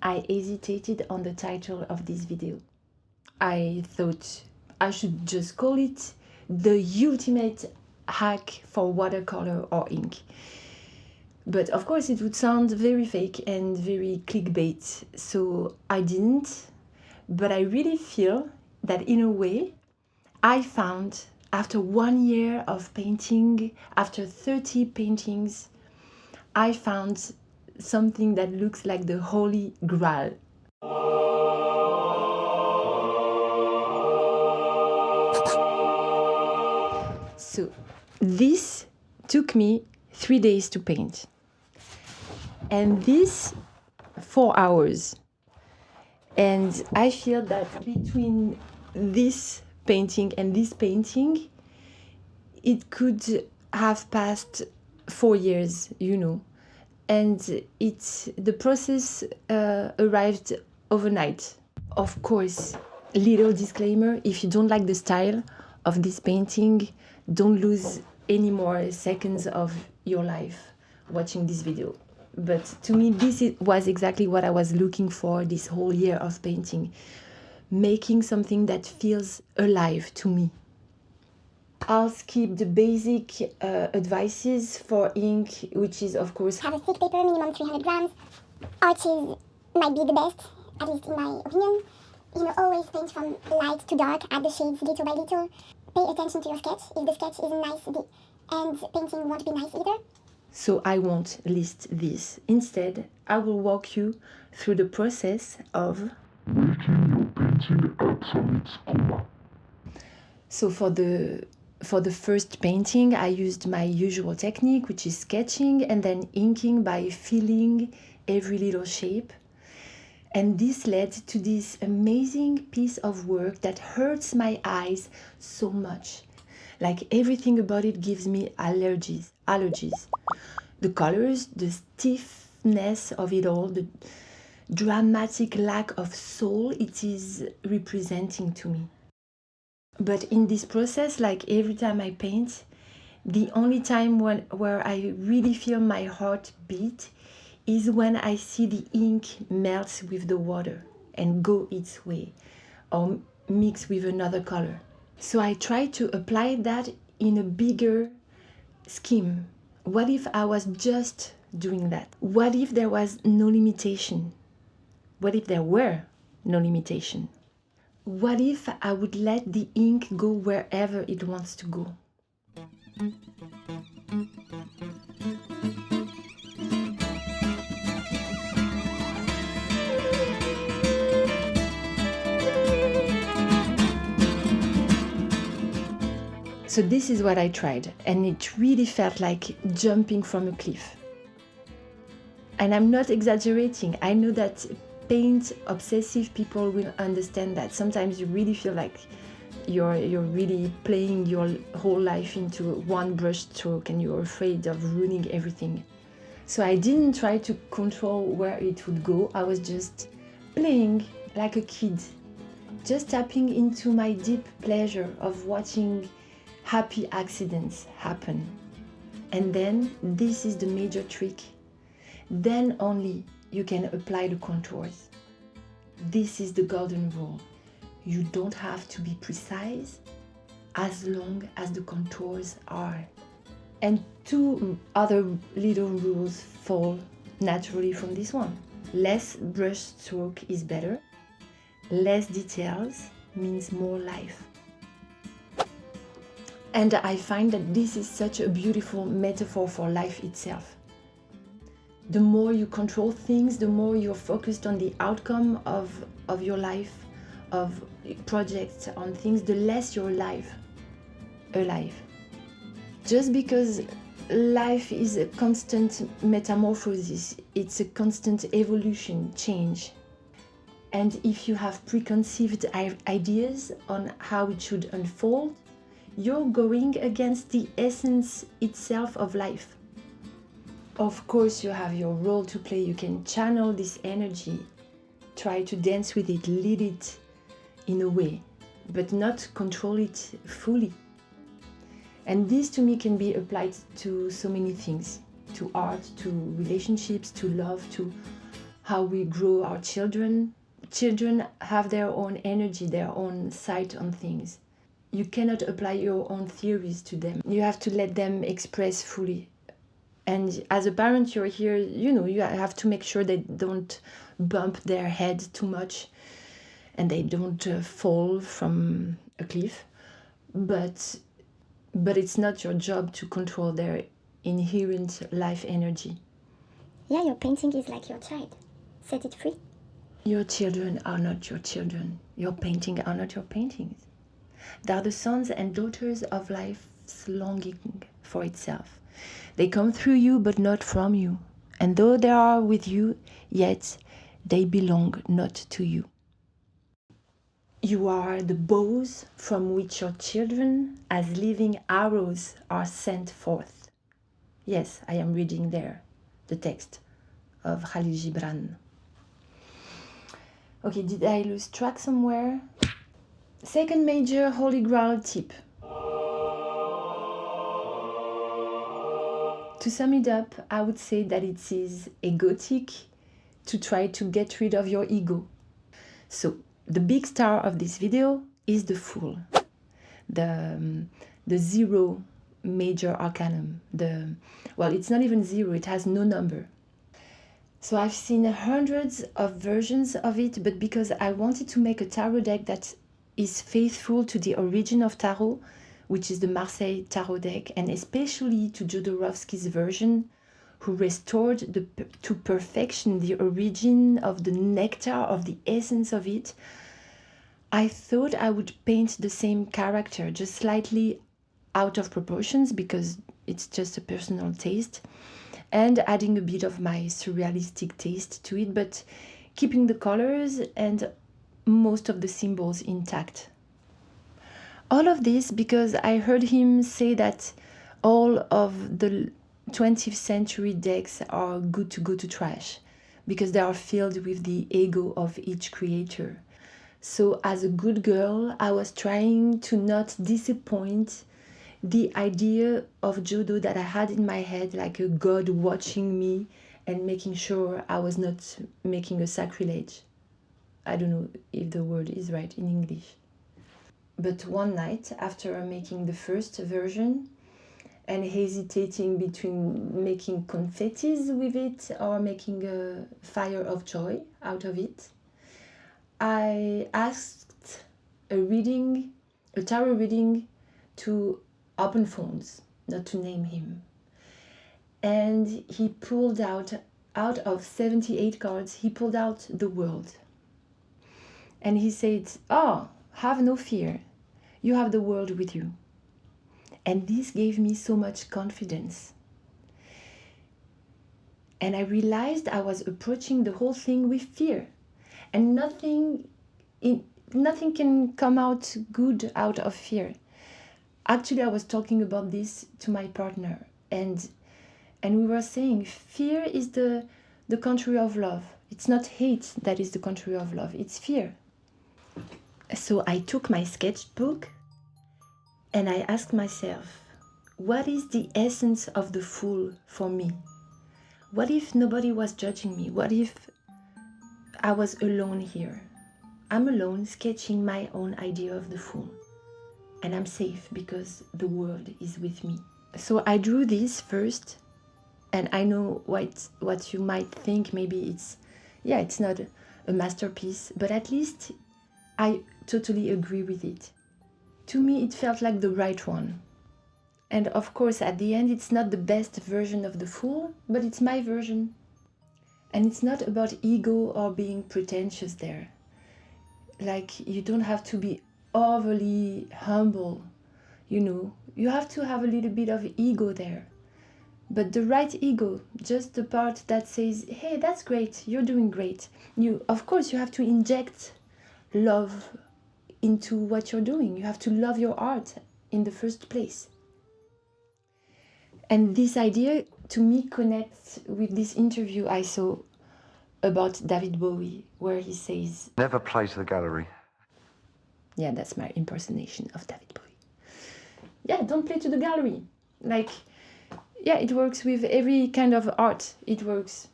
I hesitated on the title of this video. I thought I should just call it the ultimate hack for watercolor or ink. But of course it would sound very fake and very clickbait, so I didn't. But I really feel that in a way, I found, after 1 year of painting, after 30 paintings, I found something that looks like the Holy Grail. So this took me 3 days to paint. And this 4 hours. And I feel that between this painting and this painting, it could have passed 4 years, you know. And the process arrived overnight. Of course, little disclaimer, if you don't like the style of this painting, don't lose any more seconds of your life watching this video. But to me, was exactly what I was looking for this whole year of painting. Making something that feels alive to me. I'll skip the basic advices for ink, which is of course have a thick paper, minimum 300 grams. Arches might be the best, at least in my opinion. You know, always paint from light to dark, add the shades little by little. Pay attention to your sketch. If the sketch isn't nice, and painting won't be nice either. So I won't list this. Instead, I will walk you through the process of making your painting absolute coma. So for the first painting, I used my usual technique, which is sketching and then inking by filling every little shape. And this led to this amazing piece of work that hurts my eyes so much. Like everything about it gives me allergies. The colors, the stiffness of it all, the dramatic lack of soul it is representing to me. But in this process, like every time I paint, the only time where I really feel my heart beat is when I see the ink melt with the water and go its way or mix with another color. So I try to apply that in a bigger scheme. What if I was just doing that? What if there was no limitation? What if there were no limitation? What if I would let the ink go wherever it wants to go? So this is what I tried, and it really felt like jumping from a cliff. And I'm not exaggerating. I know that paint obsessive people will understand that. Sometimes you really feel like you're really playing your whole life into one brush stroke and you're afraid of ruining everything. So I didn't try to control where it would go. I was just playing like a kid, just tapping into my deep pleasure of watching happy accidents happen. And then this is the major trick. Then only you can apply the contours. This is the golden rule. You don't have to be precise as long as the contours are. And 2 other little rules fall naturally from this one. Less brush stroke is better. Less details means more life. And I find that this is such a beautiful metaphor for life itself. The more you control things, the more you're focused on the outcome of your life, of projects, on things, the less you're alive. Just because life is a constant metamorphosis, it's a constant evolution, change. And if you have preconceived ideas on how it should unfold, you're going against the essence itself of life. Of course, you have your role to play. You can channel this energy, try to dance with it, lead it in a way, but not control it fully. And this to me can be applied to so many things, to art, to relationships, to love, to how we grow our children. Children have their own energy, their own sight on things. You cannot apply your own theories to them. You have to let them express fully. And as a parent, you're here, you have to make sure they don't bump their head too much and they don't fall from a cliff. But it's not your job to control their inherent life energy. Yeah, your painting is like your child. Set it free. Your children are not your children. Your paintings are not your paintings. They are the sons and daughters of life's longing for itself. They come through you, but not from you. And though they are with you, yet they belong not to you. You are the bows from which your children, as living arrows, are sent forth. Yes, I am reading there the text of Khalil Gibran. Okay, did I lose track somewhere? Second major Holy Grail tip. To sum it up, I would say that it is egotic to try to get rid of your ego. So, the big star of this video is the Fool, the zero major arcanum. Well, it's not even zero, it has no number. So I've seen hundreds of versions of it, but because I wanted to make a tarot deck that is faithful to the origin of tarot, which is the Marseille tarot deck, and especially to Jodorowsky's version, who restored to perfection the origin of the nectar, of the essence of it, I thought I would paint the same character, just slightly out of proportions, because it's just a personal taste, and adding a bit of my surrealistic taste to it, but keeping the colors and most of the symbols intact. All of this because I heard him say that all of the 20th century decks are good to go to trash because they are filled with the ego of each creator. So as a good girl, I was trying to not disappoint the idea of Jodo that I had in my head, like a god watching me and making sure I was not making a sacrilege. I don't know if the word is right in English. But one night, after making the first version and hesitating between making confettis with it or making a fire of joy out of it, I asked a tarot reading to Open Phones, not to name him. And he pulled out of 78 cards, he pulled out the world. And he said, "Oh, have no fear, you have the world with you." And this gave me so much confidence. And I realized I was approaching the whole thing with fear. And nothing can come out good out of fear. Actually, I was talking about this to my partner. And we were saying fear is the contrary of love. It's not hate that is the contrary of love, it's fear. So I took my sketchbook and I asked myself, what is the essence of the Fool for me? What if nobody was judging me? What if I was alone here? I'm alone sketching my own idea of the Fool. And I'm safe because the world is with me. So I drew this first, and I know what you might think. Maybe it's not a masterpiece, but at least I totally agree with it. To me, it felt like the right one. And of course, at the end, it's not the best version of the Fool, but it's my version. And it's not about ego or being pretentious there. Like, you don't have to be overly humble, You have to have a little bit of ego there. But the right ego, just the part that says, hey, that's great, you're doing great. Of course, you have to inject love into what you're doing. You have to love your art in the first place. And this idea, to me, connects with this interview I saw about David Bowie, where he says, "Never play to the gallery." Yeah, that's my impersonation of David Bowie. Yeah, don't play to the gallery. Like, yeah, it works with every kind of art. It works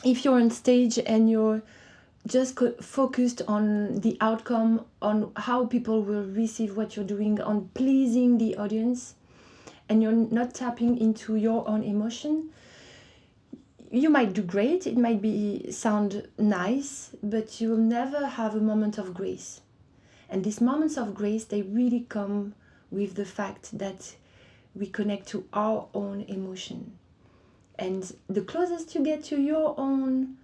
If you're on stage and you're just focused on the outcome, on how people will receive what you're doing, on pleasing the audience, and you're not tapping into your own emotion, you might do great, it might be sound nice, but you'll never have a moment of grace. And these moments of grace, they really come with the fact that we connect to our own emotion. And the closest you get to your own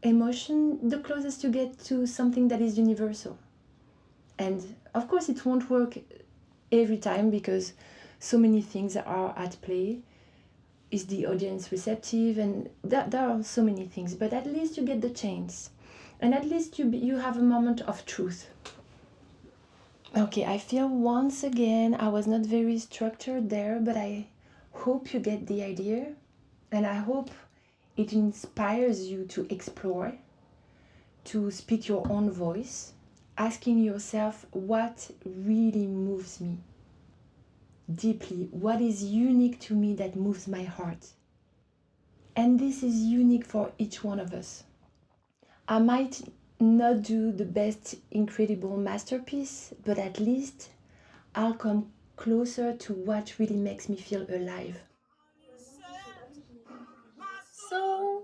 emotion, the closest you get to something that is universal. And of course, it won't work every time because so many things are at play. Is the audience receptive? And there are so many things, but at least you get the chance. And at least you have a moment of truth. Okay, I feel once again I was not very structured there, but I hope you get the idea. And I hope it inspires you to explore, to speak your own voice, asking yourself what really moves me deeply, what is unique to me that moves my heart. And this is unique for each one of us. I might not do the best incredible masterpiece, but at least I'll come closer to what really makes me feel alive. So